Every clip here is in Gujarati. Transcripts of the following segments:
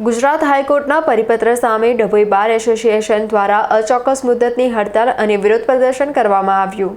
ગુજરાત હાઈકોર્ટના પરિપત્ર સામે ડભોઈ બાર એસોસિએશન દ્વારા અચોક્કસ મુદ્દતની હડતાલ અને વિરોધ પ્રદર્શન કરવામાં આવ્યું।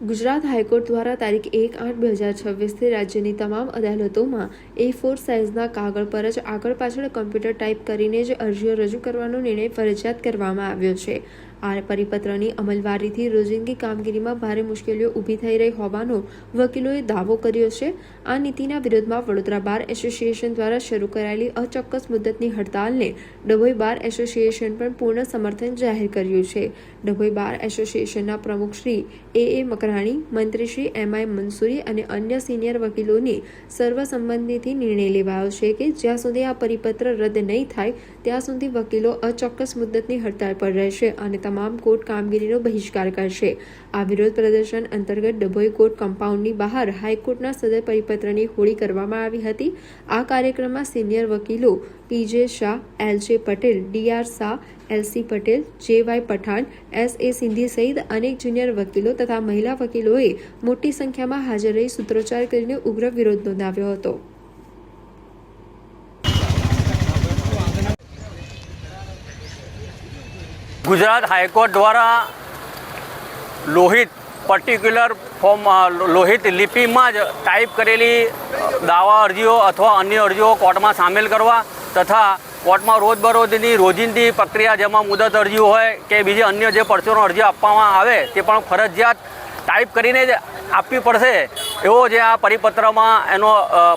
ગુજરાત હાઈકોર્ટ દ્વારા તારીખ 1/8/2026થી રાજ્યની તમામ અદાલતોમાં A4 સાઇઝના કાગળ પર જ આગળ પાછળ કમ્પ્યુટર ટાઈપ કરીને જ અરજીઓ રજૂ કરવાનો નિર્ણય ફરજિયાત કરવામાં આવ્યો છે। આ પરિપત્રની અમલવારીથી રોજિંદી કામગીરીમાં ભારે મુશ્કેલીઓ ઊભી થઈ રહી હોવાનો વકીલોએ દાવો કર્યો છે। આ નીતિના વિરોધમાં વડોદરા બાર એસોસિએશન દ્વારા શરૂ કરાયેલી અચોક્કસ મુદ્દતની હડતાલને ડભોઈ બાર એસોસિએશન પણ પૂર્ણ સમર્થન જાહેર કર્યું છે। ડભોઈ બાર એસોસિએશનના પ્રમુખ શ્રી A મકરાણી, મંત્રી શ્રી MI મંસૂરી અને અન્ય સિનિયર વકીલોની સર્વસંમતિથી નિર્ણય લેવાયો છે કે જ્યાં સુધી આ પરિપત્ર રદ નહીં થાય ત્યાં સુધી વકીલો અચોક્કસ મુદ્દતની હડતાળ પર રહેશે અને તમામ કોર્ટ કામગીરીનો બહિષ્કાર કરશે। આ વિરોધ પ્રદર્શન અંતર્ગત ડભોઈ કોર્ટ કમ્પાઉન્ડની બહાર હાઈકોર્ટના સદર પરિપત્રની હોળી કરવામાં આવી હતી। આ કાર્યક્રમમાં સિનિયર વકીલો PJ Shah, LJ Patel, DR Shah, LC Patel, JY Pathan, SA Sindhi સહિત અનેક જુનિયર વકીલો તથા મહિલા વકીલોએ મોટી સંખ્યામાં હાજર રહી સૂત્રોચ્ચાર કરીને ઉગ્ર વિરોધ નોંધાવ્યો હતો। गुजरात हाईकोर्ट द्वारा लोहित पर्टिक्युलर फॉर्म लोहित लिपि में ज टाइप करेली दावा अरजीओ अथवा अन्य अरजीओ कोर्ट में सामेल करवा तथा कोर्ट में रोजबरोजनी रोजिंदी प्रक्रिया जेमां मुदत अरजीओ होय के बीजी अन्य जे पर्चोनो अरजी आपवामां आवे ते पण फरजियात टाइप करीने ज आपवी पड़शे एवो जे आ परिपत्रमां एनो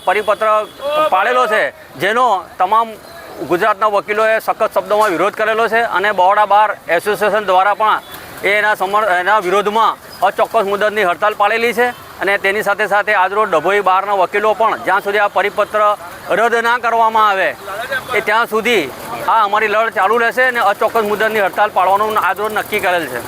परिपत्र पाड़ेलो छे जेनो तमाम गुजरातना वकीलोए सख्त शब्दों में विरोध करेलो है और बड़ोदा बार एसोसिएशन द्वारा एना विरोध में अचोक्कस मुदतनी हड़ताल पाड़ेली है और तेनी साथे साथे आजरोज डभोई बारना वकीलो पण ज्यां सुधी आ परिपत्र रद्द ना करवामां आवे त्यां सुधी आ अमारी लड़ चालू रहेशे और अचोक्कस मुदतनी हड़ताल पाड़वानुं आजरोज नक्की करेल है।